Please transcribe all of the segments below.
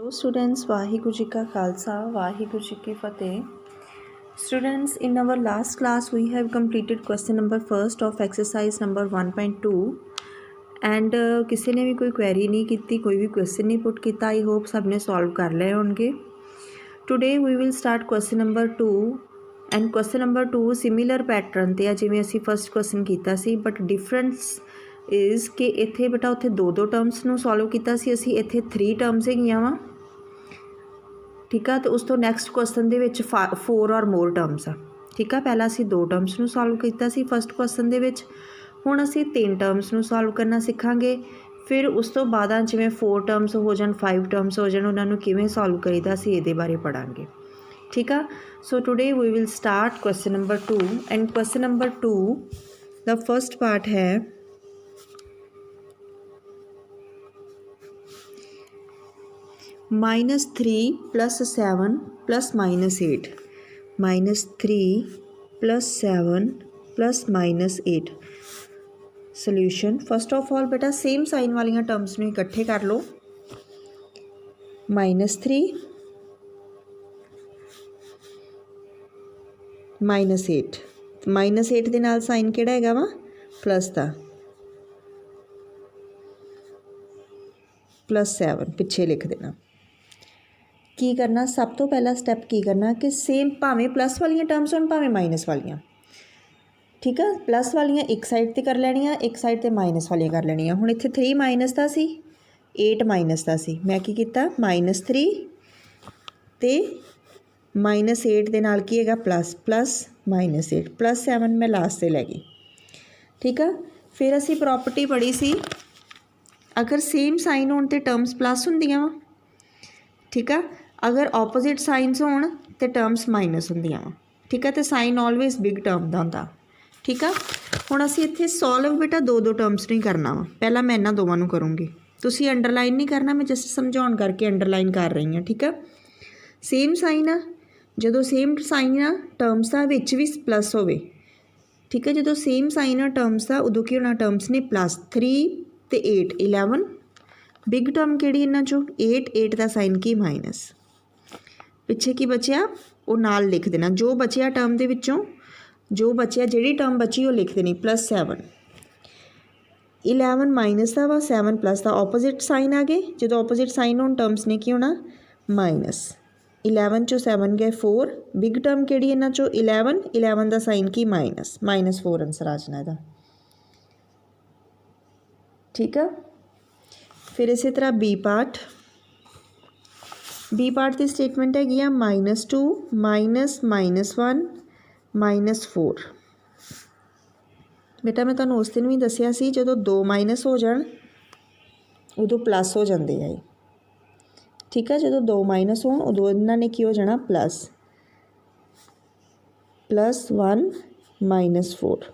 Hello students, Vaheguru Ji Ka Khalsa, Vaheguru Ji Ki Fateh. Students, in our last class we have completed question number first of exercise number 1.2 and किसी ने भी कोई query नहीं की, कोई भी question नहीं put किया. I hope सब ने solve कर ले होंगे. Today we will start question number 2 and question number 2 similar pattern ते जिवें असी first question कीता सी, but difference इज़ कि इत्थे बेटा उत्थे दो टर्म्स नूं सॉल्व किया सी असी, इत्थे 3 टर्म्स हैगियां वा. ठीक है, तो उस तो नैक्सट क्वेश्चन दे विच 4 और मोर टर्म्स आ. ठीक है, पहला असी 2 टर्म्स नूं सॉल्व किया सी फस्ट क्वेश्चन दे विच. हुण असी 3 टर्म्स नूं सॉल्व करना सिखांगे. फिर उस तो बाद जिवें 4 टर्म्स हो जाण 5 टर्म्स हो जाण उन्हां नूं किवें सॉल्व करीदा असी इहदे बारे पढ़ांगे. ठीक है, so today we will start question number 2 and question number 2 the first part है -3 + 7 + -8. -3 + 7 + -8. सोल्यूशन फस्ट ऑफ ऑल बेटा सेम साइन वाली टर्म्स में इकट्ठे कर लो. -3 -8 -8 ਦੇ ਨਾਲ साइन ਕਿਹੜਾ ਹੈਗਾ ਵਾ प्लस ਦਾ +7 पिछे लिख देना. की करना सब तो पहला स्टैप की करना कि सेम भावें प्लस वाली टर्म्स होण भावें माइनस वालियां. ठीक है, प्लस वालियां एक साइड ते कर लैणियां, एक साइड ते माइनस वाली कर लैणियां. हुण इत्थे 3 माइनस दा सी 8 माइनस दा सी, मैं की कीता -3 ते -8 दे नाल की हैगा प्लस -8 +7 मैं लास्ट से लै गई. ठीक है, फिर असी प्रॉपर्टी पढ़ी सी अगर सेम साइन होण ते टर्म्स प्लस हुंदियां वा. ठीक है, अगर ऑपोजिट साइनस होण ते टर्म्स माइनस हुंदियां वा. ठीक है, तो साइन ऑलवेज बिग टर्म दा हुंदा. ठीक है, हुण असी इत्थे सॉल्व बेटा दो टर्म्स नहीं करना वा. पहला मैं इन्हां दोवां नूं करूँगी, तुसीं अंडरलाइन नहीं करना, मैं जस्ट समझाउण करके अंडरलाइन कर रही हाँ. ठीक है, सेम साइन आ, जदों सेम साइन आ टर्म्स दा विच भी प्लस होवे. ठीक है, जदों सेम साइन आ टर्म्स दा उदों की होना टर्म्स ने +3 ते 8 11. बिग टर्म किहड़ी इन्हां चों 8 का साइन की माइनस. पिछे की बचिया वो नाल लिख देना, जो बचिया टर्म दे विचों जो बचिया जिहड़ी टर्म बची वो लिख देनी +7. 11 माइनस का वा 7 प्लस का ऑपोजिट साइन आ गए. जो ऑपोजिट साइन होण टर्म्स ने की होना माइनस. 11 चो 7 गए 4. बिग टर्म किहड़ी इन्हां चों 11 का साइन की -4 आंसर आ जाना इहदा. ठीक है, फिर इसी तरह बी पार्ट की स्टेटमेंट हैगी आ -2 -1 -4. बेटा मैं तुहानूं उस दिन भी दसिया सी जदों 2 माइनस हो जाण उदों प्लस हो जाते हैं. ठीक है, जदों 2 माइनस होण उदों इन्हां ने की हो जाना +1 -4.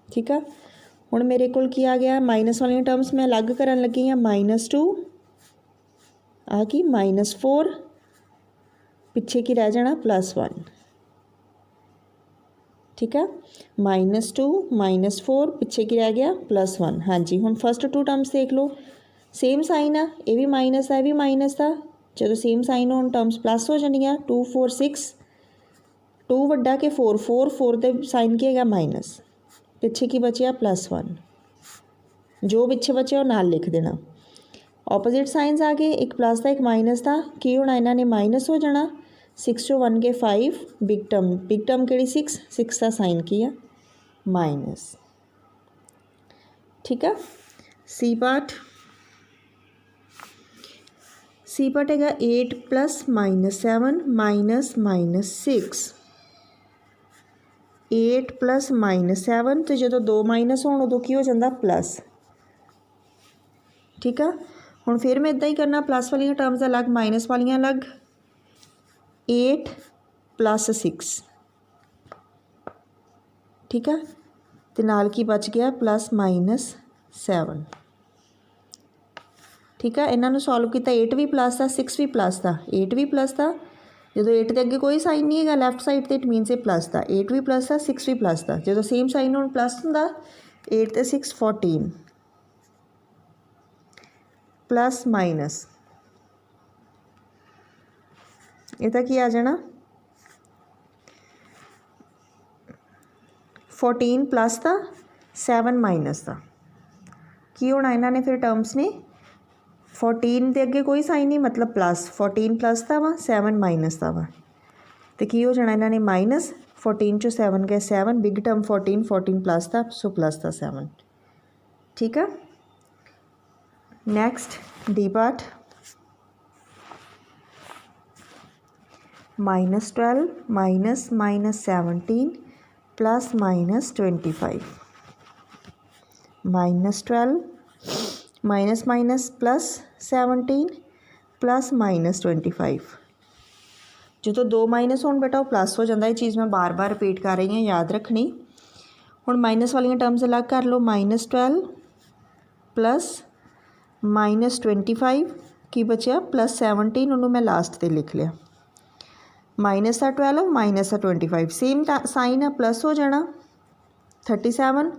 ठीक है, हुण मेरे कोल की आ गया माइनस वाली टर्म्स मैं अलग करन लगी हाँ. -2 आ गई -4 पिछे की रह जाना +1. ठीक है, -2 -4 पिछे की रह गया +1. हाँ जी, हुण फस्ट 2 टर्म्स देख लो, सेम साइन आ, ये भी माइनस आ, ये भी माइनस था. जो सेम साइन होण टर्म्स प्लस हो जानियां. 2 4 6 2 वड्डा के 4 दे साइन की है माइनस. पिछे की बचिया +1, जो पिछे बचे वो नाल लिख देना. ऑपोजिट साइंस आ गए, एक प्लस था एक माइनस था, की होना इन्हां ने माइनस हो जाना. 6 चो 1 के 5. बिग टर्म केड़ी 6 का साइन की है माइनस. ठीक है, सी पार्ट हैगा 8 + -7 -6. 8 + -7 तो जो 2 माइनस होण उदों की हो जाता प्लस. ठीक है, हुण फिर मैं इदां ही करना, प्लस वाली टर्म्स अलग माइनस वाली अलग. 8 + 6. ठीक है, तो नाल की बच गया +-7. ठीक है, इन्हां नूं सॉल्व किया 8 भी प्लस था 6 भी प्लस था. 8 भी प्लस था, जो 8 के अगे कोई साइन नहीं है लैफ्ट साइड तो इट मीनस ये प्लस था. 8 भी प्लस था 6 भी प्लस था. जो सेम साइन होण प्लस हुंदा 8 ते 6 14. प्लस माइनस इहदा की आ जाना 14 प्लस का 7 माइनस का की होना इन्होंने फिर टर्म्स ने 14 के अगे कोई साइन नहीं मतलब प्लस 14 प्लस का वा 7 माइनस का वा तो की हो जाना इन्होंने माइनस 14 चो 7 गए 7 बिग टर्म 14 14 प्लस का सो प्लस का 7 ठीक है। Next D part -12 minus minus 17 plus minus 25 -12 minus minus plus 17 plus minus 25 जो तो दो माइनस हो बेटा वो प्लस हो जाता है। चीज़ मैं बार बार रिपीट कर रही हूँ याद रखनी। हुण माइनस वाली टर्म्स अलग कर लो -12 प्लस -25 की बचा प्लस 17 उन्होंने मैं लास्ट ते लिख लिया माइनस आ 12 माइनस आ 25 सेम साइन है प्लस हो जाना 37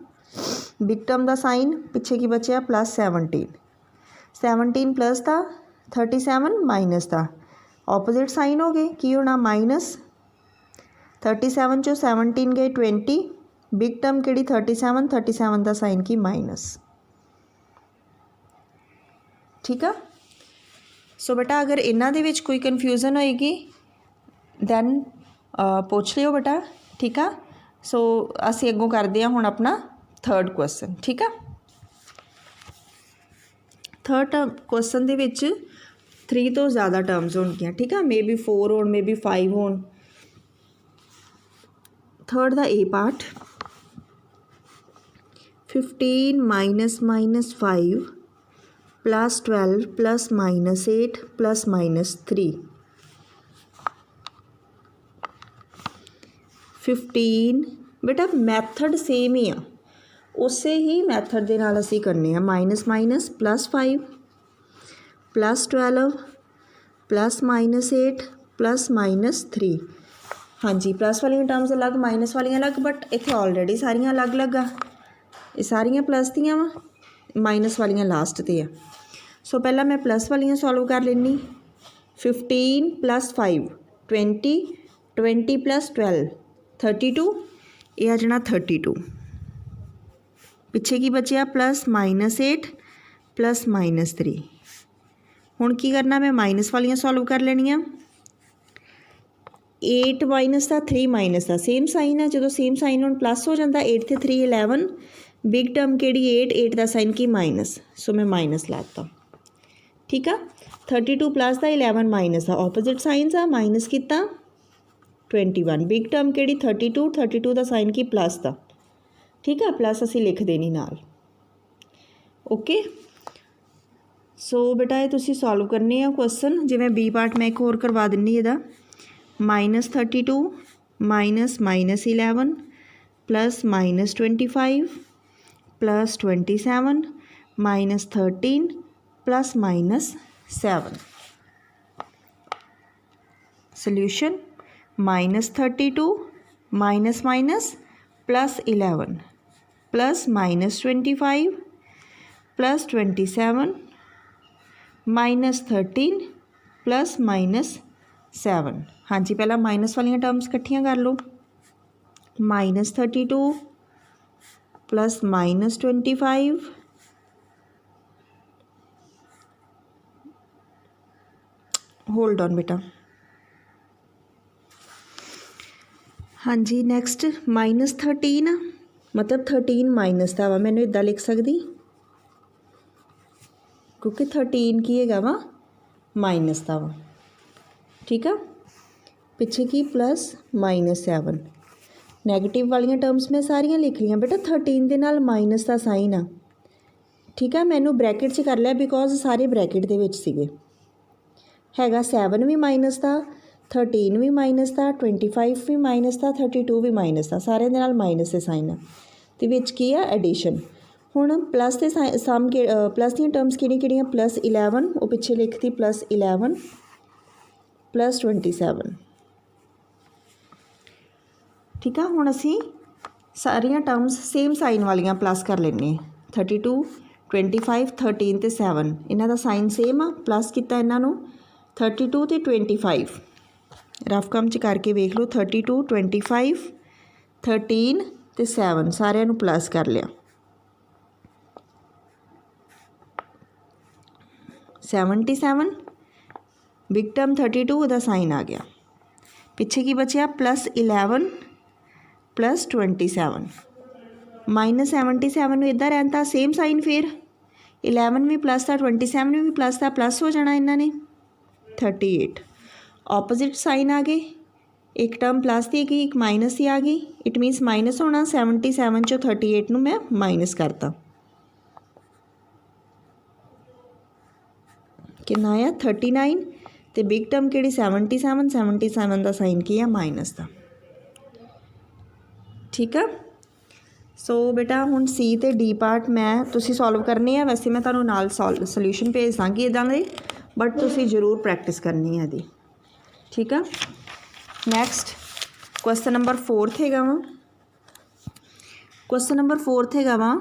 बिग टर्म का साइन पिछे की बचा प्लस 17 प्लस था 37 माइनस था ऑपोजिट साइन हो गए की होना माइनस 37 चो 17 गए 20 बिग टर्म कि 37 का साइन की माइनस ठीक है। सो बेटा अगर इन्हां दे विच कोई कन्फ्यूजन होएगी दैन पूछ लियो बेटा ठीक है। सो असी अगों करते हैं हुण अपना थर्ड क्वेश्चन ठीक है। थर्ड क्वेश्चन दे विच 3 तो ज़्यादा टर्म्स होणगियां ठीक है मे बी 4 होण मे बी 5 होण। थर्ड दा A part 15 minus minus 5 plus 12 plus minus 8 plus minus 3 15 बेटा मैथड सेम ही आ उसे ही मैथड के नाल असी करने minus minus plus 5 plus 12 plus minus 8 plus minus 3 हाँ जी प्लस वाली टर्म्स अलग माइनस वाली अलग बट इत्थे ऑलरेडी सारियां अलग अलग आ ये सारियां प्लस दियां वा माइनस वालियां लास्ट ते आ। सो पहला मैं प्लस वालियां सॉल्व कर लेनी 15 प्लस 5 20 20 प्लस 12 32 ये आ जाना 32 पिछे की बचा प्लस माइनस 8 प्लस माइनस 3 हुण की करना मैं माइनस वालियां सॉल्व कर लेनियां 8 माइनस का 3 माइनस का सेम साइन है जो सेम साइन हुण प्लस हो जाता 8 ते 3 11 बिग टर्म केड़ी 8 का साइन की माइनस सो मैं माइनस लाता ठीक है। 32 प्लस का 11 माइनस का ऑपोजिट साइनस आ माइनस किता 21 बिग टर्म केड़ी 32 का साइन की प्लस का ठीक है प्लस असी लिख देनी नाल ओके। सो बेटा ये तुसी सॉल्व करने आ क्वेश्चन जिवें बी पार्ट मैं एक होर करवा दिन्नी इहदा -32 minus minus 11 plus minus 25 plus 27 minus 13 plus minus 7 solution -32 minus minus plus 11 plus minus 25 plus 27 minus 13 plus minus 7 हाँ जी पहला माइनस वाली टर्म्स इकट्ठियां कर लो -32 प्लस माइनस 25 होल्ड ऑन बेटा हाँ जी नैक्सट -13 मतलब 13 माइनस का वा मैंने इदा लिख सकती क्योंकि 13 की है वा माइनस का वा ठीक है। पिछे की प्लस -7 नैगेटिव वाली टर्म्स मैं सारिया लिख लिया बेटा 13 के नाल माइनस का साइन आ ठीक है मैनू ब्रैकेट च कर लिया बिकॉज सारे ब्रैकेट के विच सीगे हैगा 7 भी माइनस का 13 भी माइनस का 25 भी माइनस का 32 भी माइनस का सारे दे नाल माइनस के साइन आ ते विच की है एडिशन हुण प्लस के सम के प्लस दी टर्म्स किहड़ियां प्लस 11 वो पिछे लिखती प्लस 11 प्लस 27 ठीक है। हुण असी सारियां टर्म्स सेम साइन वालियां प्लस कर लेने 32 25 13 ਤੇ 7 ਇਹਨਾਂ ਦਾ ਸਾਈਨ ਸੇਮ ਆ ਪਲੱਸ ਕੀਤਾ ਇਹਨਾਂ ਨੂੰ 32 ਤੇ 25 ਰਫ ਕੰਮ 'ਚ ਕਰਕੇ ਵੇਖ ਲਓ 32 25 13 ਤੇ 7 ਸਾਰਿਆਂ ਨੂੰ ਪਲੱਸ ਕਰ ਲਿਆ 77 ਬਿਗ ਟਰਮ 32 ਉਹਦਾ ਸਾਈਨ ਆ ਗਿਆ ਪਿੱਛੇ ਕੀ ਬਚਿਆ +11 +27 -77 ਨੂੰ ਇੱਦਾਂ ਰਹਿੰਦਾ ਸੇਮ ਸਾਈਨ ਫਿਰ 11 ਵੀ ਪਲੱਸ ਦਾ 27 ਵੀ ਪਲੱਸ ਦਾ ਪਲੱਸ ਹੋ ਜਾਣਾ ਇਹਨਾਂ ਨੇ 38 ऑपोजिट साइन आ गए एक टर्म प्लस दी गई एक माइनस ही आ गई इट मीनस माइनस होना 77 चो 38 नूं मैं माइनस करता कितना आया 39 तो बिग टर्म कि 77 का साइन की है माइनस का ठीक है सो बेटा हुण सी ते डी पार्ट मैं तुसी सॉल्व करनी है वैसे मैं तुहानूं नाल सोल्यूशन भेज दांगी इदां दे बट तुसी जरूर प्रैक्टिस करनी है दी ठीक है नैक्सट क्वेश्चन नंबर 4 हैगा वा क्वेश्चन नंबर 4 हैगा वा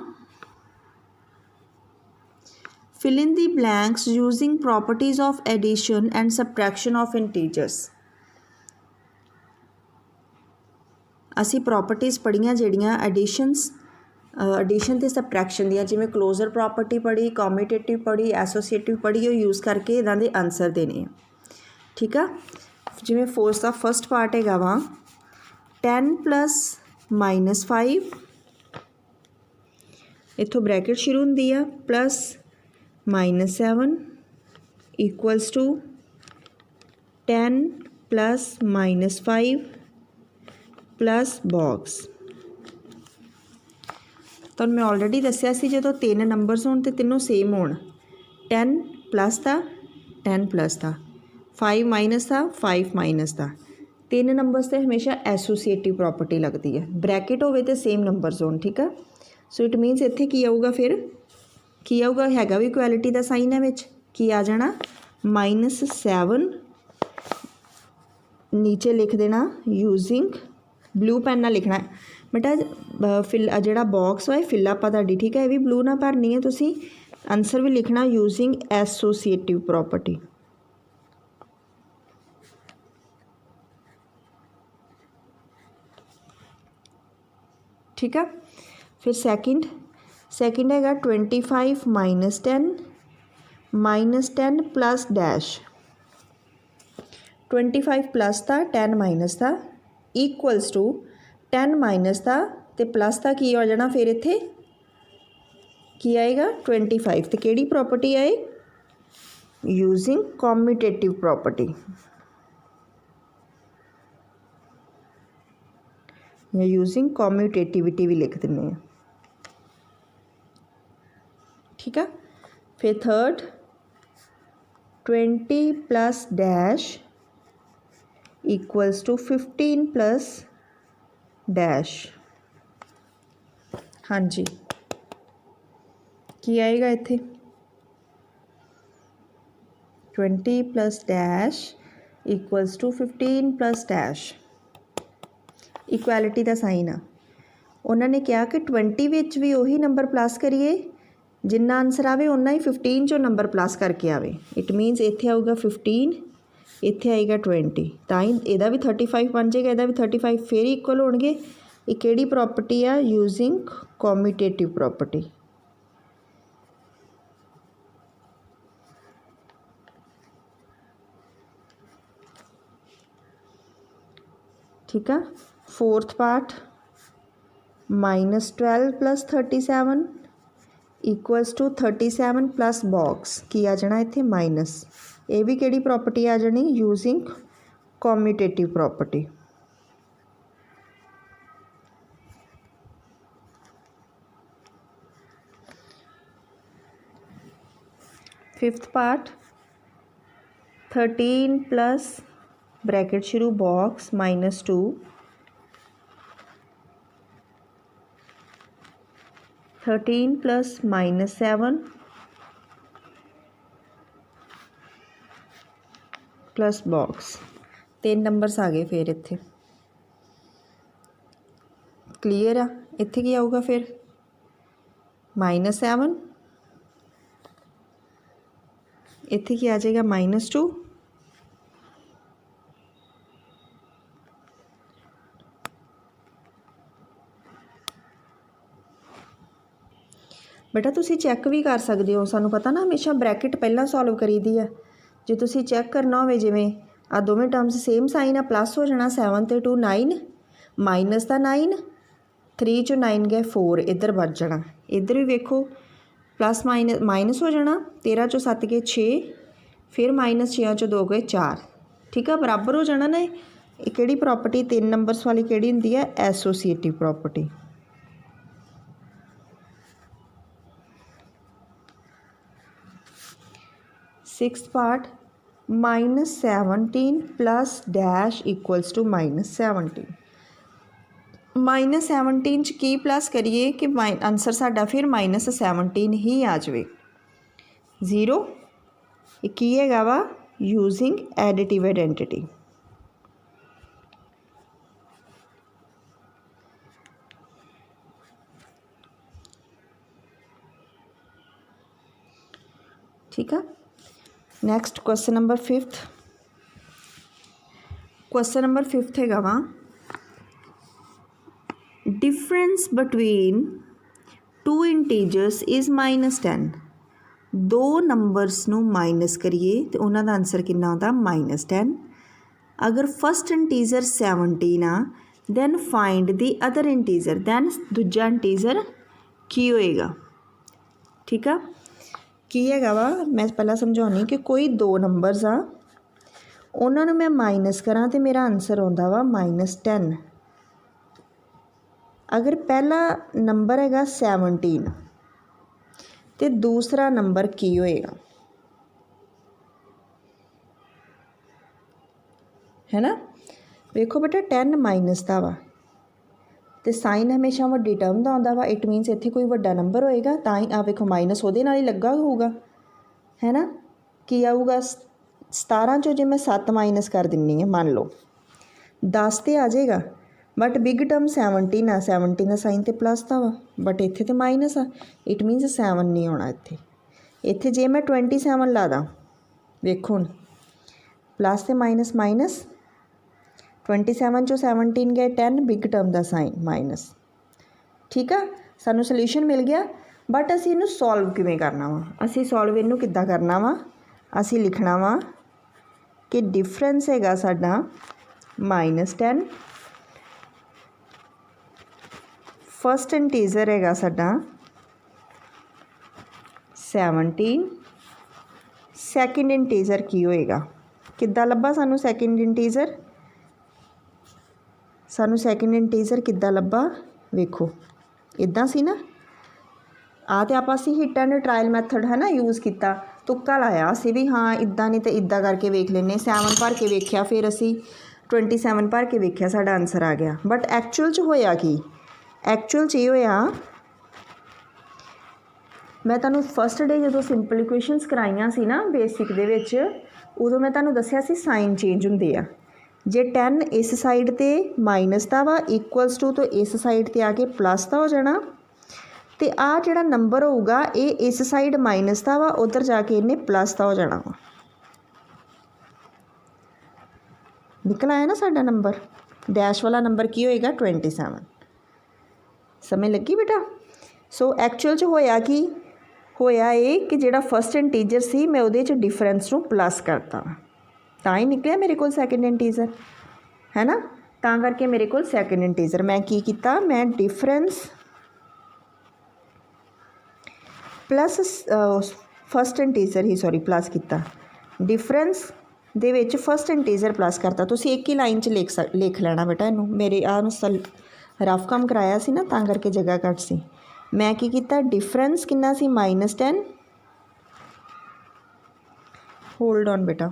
fill in the blanks using properties of addition and subtraction of integers असी प्रॉपर्टीज़ पढ़ियां जिहड़ियां एडिशन ते सबट्रैक्शन दियां जिवें क्लोजर प्रॉपर्टी पढ़ी कॉम्यूटेटिव पढ़ी एसोसीएटिव पढ़ी वो यूज़ करके इदां दे आंसर देने ठीक है जिमें फोर्स का फर्स्ट पार्ट है वा 10 + -5 इत्थों ब्रैकेट शुरू होंदी है +-7 इक्वल्स टू 10 + -5 प्लस बॉक्स तो मैं ऑलरेडी दसिया सी जो 3 नंबरस होण ते तीनों सेम होण 10 प्लस था 10 प्लस था 5 माइनस था 5 माइनस था 3 नंबर्स से हमेशा एसोसीएटिव प्रॉपर्टी लगती है ब्रैकेट होवे तो सेम नंबर जोन ठीक है सो इट मीनस इत्थे की आऊगा फिर की आऊगा हैगा भी इक्वैलिटी का साइन है विच की आ जाना -7 नीचे लिख देना यूजिंग ब्लू पेन ना लिखना बेटा फिल जिहड़ा बॉक्स है फिल आपां तुहाडी ठीक है ये भी ब्लू ना भरनी है तुसीं आंसर भी लिखना यूजिंग एसोसीएटिव प्रॉपर्टी ठीक है फिर सेकंड हैगा 25 - 10 प्लस डैश 25 प्लस था 10 माइनस था इक्वल्स टू 10 माइनस था तो प्लस था की हो जाना फिर इत्थे की आएगा 25 तो केड़ी प्रॉपर्टी आए यूजिंग कॉम्यूटेटिव प्रॉपर्टी या यूजिंग कॉम्यूटेटिविटी भी लिख देने हैं ठीक है फिर third 20 plus dash equals to 15 plus dash हाँ जी की आएगा इत्थे 20 plus dash equals to 15 plus dash equality का साइन आ उन्होंने कहा कि 20 विच भी उही नंबर प्लस करिए जिन्ना आंसर आवे उन्ना ही 15 चो नंबर प्लस करके आवे इट मीनस इत्थे आऊगा 15 इत्थे आएगा 20 ताई इहदा भी 35 बन जाएगा इहदा भी 35 फिर इक्वल होणगे ये किहड़ी प्रॉपर्टी आ यूजिंग कॉम्यूटेटिव प्रॉपर्टी ठीक है fourth part -12 plus 37 equals to 37 plus box की आ जाना इत्थे माइनस ये भी किहड़ी प्रॉपर्टी आ जानी using commutative property fifth part 13 plus bracket शुरू box -2 13 plus -7 plus box 3 numbers आ गए फिर इत्थे क्लीयर आ इत्थे की आऊगा फिर -7 इत्थे की आ जाएगा -2, बेटा तुसी चैक भी कर सकते हो, सानू पता ना हमेशा ब्रैकेट पहला सॉल्व करी दी है। जो तुसी चैक करना हो जिमें आ दोवें टर्म्स सेम साइन आ, प्लस हो जाना 7 ते 2 9, माइनस का 9, 3 चो 9 गए 4, इधर बच जाना। इधर भी वेखो प्लस माइनस हो जाना, 13 चो 7 गए 6, फिर -6 चो 2 गए 4। ठीक है, बराबर हो जाना ना। ये किहड़ी प्रॉपर्टी 3 नंबर्स वाली किहड़ी हुंदी है? Associative property. Sixth part -17 plus dash equals to -17। -17 च की प्लस करिए कि आंसर साडा फिर -17 ही आ जाए। 0 की हैगा वा यूजिंग एडिटिव आइडेंटिटी। ठीक है, next question number 5th। Question number 5th हैगा वा डिफरेंस बिटवीन 2 इंटीजर्स इज़ -10। दो नंबर्स नू माइनस करिए तो उन्हों का आंसर कितना होता? -10। अगर फस्ट इंटीजर 17 आ then find the other integer, then दूजा इंटीजर की होएगा। ठीक है, की हैगा वा मैं पहला समझानी कि कोई दो नंबरस आ, उन्होंने मैं माइनस करा तो मेरा आंसर आता वा -10। अगर पहला नंबर हैगा 17 तो दूसरा नंबर की होएगा, है ना। देखो बेटा 10 माइनस का वा तो साइन हमेशा वड्डी टर्म का आता वा, इट मीनस इत्थे कोई वड्डा नंबर होएगा, ता ही आ देखो माइनस उहदे नाल ही लगा होगा, है ना। की आऊगा 17 चो जे मैं 7 माइनस कर दिनी है, मान लो 10 तो आ जाएगा, बट बिग टर्म 17 आ, 17 का साइन तो प्लस का वा, बट इत्थे तो माइनस आ, इट मीनस 7 नहीं आना इत्थे। इत्थे जे मैं 27 ला दा, वेखो हुण प्लस ते माइनस माइनस, 27 चो 17 गए 10, बिग टर्म का साइन माइनस। ठीक है, सानू सोल्यूशन मिल गया। बट असी इनू सॉल्व किवें करना वा? असी सॉल्व इनू किद्दां करना वा? असी लिखना वा कि डिफरेंस हैगा साडा -10, फस्ट इंटीजर हैगा साडा 17, सैकेंड इंटीजर की होएगा? किद्दां लब्भा सानू सैकेंड इंटीजर? सानू सैकेंड इंटीजर किद्दां लब्भा? वेखो इदां सी ना, आ तो आप हिट एंड ट्रायल मैथड है ना यूज़ किया, तुक्का लाया असी भी, हाँ इदां नहीं तो इदां करके वेख लेने। 7 भर के वेख्या, फिर असी 27 भर के वेख्या, साडा आंसर आ गया। बट एक्चुअल च होया की? एक्चुअल च ये होया, मैं तुहानू फस्ट डे जो सिंपल इक्वेशनस कराइया सी ना बेसिक दे विच, उदों मैं तुहानू दस्सिया सी साइन चेंज हुंदे आ। जे 10 इस साइड ते माइनस का वा इक्वल्स टू, तो इस साइड ते आके प्लस का हो जाना, तो आ जिहड़ा नंबर होगा ये इस साइड माइनस का वा, उधर जाके इन्हें प्लस का हो जाना वा। निकल आया ना साडा नंबर, डैश वाला नंबर की होएगा 27। समझ लगी बेटा? सो एक्चुअल च होया कि होया ये कि जिहड़ा फस्ट इंटीजर सी मैं उहदे च डिफरेंस नूं प्लस करता, तां ही निकलिया मेरे को सैकेंड इंटीजर, है ना। तां करके मेरे को सैकेंड इंटीजर मैं की कीता, मैं डिफरेंस प्लस फस्ट इंटीजर ही सॉरी प्लस किया, डिफरेंस दे विच फस्ट इंटीजर प्लस करता। तुसीं एक ही लाइन च लिख लेना बेटा इनू, मेरे रफ काम कराया सी ना तां करके जगह घट सी। मैं की कीता, डिफरेंस कितना सी? -10। होल्ड ऑन बेटा,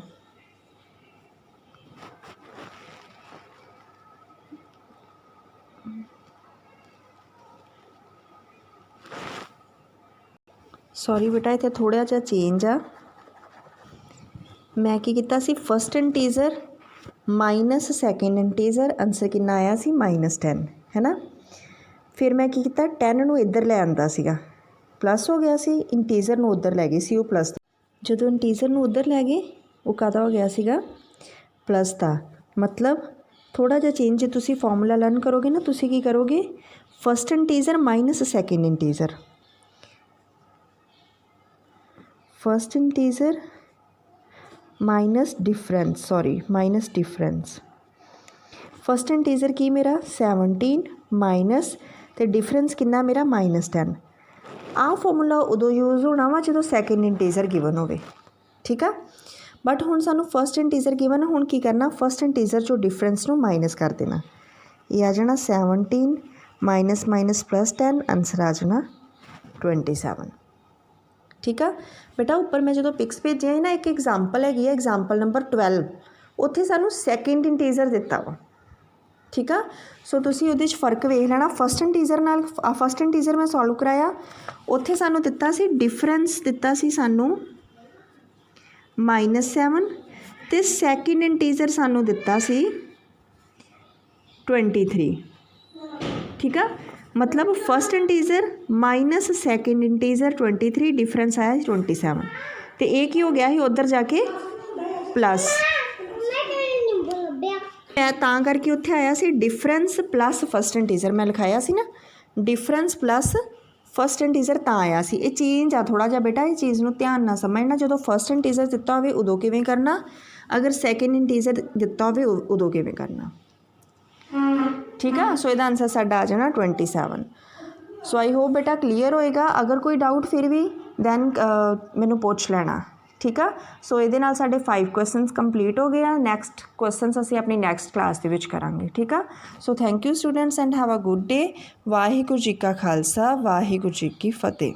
सॉरी बेटा इत्थे थोड़ा जिहा चेंज आ। मैं की कीता सी, first integer minus second integer, answer कितना आया सी? -10, है ना। फिर मैं की कीता, 10 नूं इधर ले आंदा सीगा, प्लस हो गया सी, इंटीजर नूं उधर लै गई सी वो प्लस। ਜਦੋਂ ਇੰਟੀਜ਼ਰ ਨੂੰ ਉੱਧਰ ਲੈ ਗਏ ਉਹ ਕਾਹਦਾ ਹੋ ਗਿਆ ਸੀਗਾ ਪਲੱਸ ਦਾ। ਮਤਲਬ ਥੋੜਾ ਜਿਹਾ ਚੇਂਜ ਜੇ ਤੁਸੀਂ ਫਾਰਮੂਲਾ ਲਰਨ ਕਰੋਗੇ ਨਾ, ਤੁਸੀਂ ਕੀ ਕਰੋਗੇ first integer minus second integer, first integer minus difference, sorry minus difference. First integer की मेरा 17 माइनस तो डिफरेंस कितना मेरा -10। आ फॉर्मूला उदों यूज़ होना वा जो सैकेंड इंटीजर गिवन होवे, ठीक है। बट हुण सानू फर्स्ट इंटीजर गिवन, हुण की करना फर्स्ट इंटीजर चो डिफरेंस नू माइनस कर देना। ये आ जाना 17 माइनस माइनस प्लस 10, आंसर आ जाना 27, ठीक है बेटा। उपर मैं जो पिक्स भेजे है ना, एक एग्जाम्पल हैगी है एग्जाम्पल नंबर 12, उत्थे सानू सैकेंड इंटीजर दिता वा, ठीक है। सो तुसी उहदे च फर्क वेख लेना। फस्ट इंटीजर नाल फस्ट इंटीजर मैं सॉल्व कराया, उत्थे सानू दिता सी डिफरेंस दिता सी सानू -7 ते सैकेंड इंटीजर सानू दिता सी 23, ठीक है। मतलब first integer minus second integer 23, difference आया 27, तो एक ही हो गया ही उधर जाके प्लस, तां करके उत्थे आया सी डिफरेंस प्लस फस्ट इंटीजर, मैं लिखाया सी ना डिफरेंस प्लस फस्ट इंटीजर तां आया सी। ये चेंज आ थोड़ा जा बेटा, ये चीज़ नूं ध्यान ना समझना। जो फस्ट इंटीजर दिता होवे उदों किवें करना, अगर सैकेंड इंटीजर दिता होवे उदों किवें करना, ठीक है। सो इसका आंसर साडा आ जाना 27। सो आई होप बेटा क्लीयर होएगा। अगर कोई डाउट फिर भी दैन मैनू पूछ लेना, ठीक है। सो ये नाल साडे 5 क्वेश्चनस कंप्लीट हो गए हैं। नैक्सट क्वेश्चनस असीं अपनी नैक्सट क्लास दे विच करांगे, ठीक है। So thank you students and have a good day. Waheguru ji का खालसा, वाहिगुरू जी की फतेह।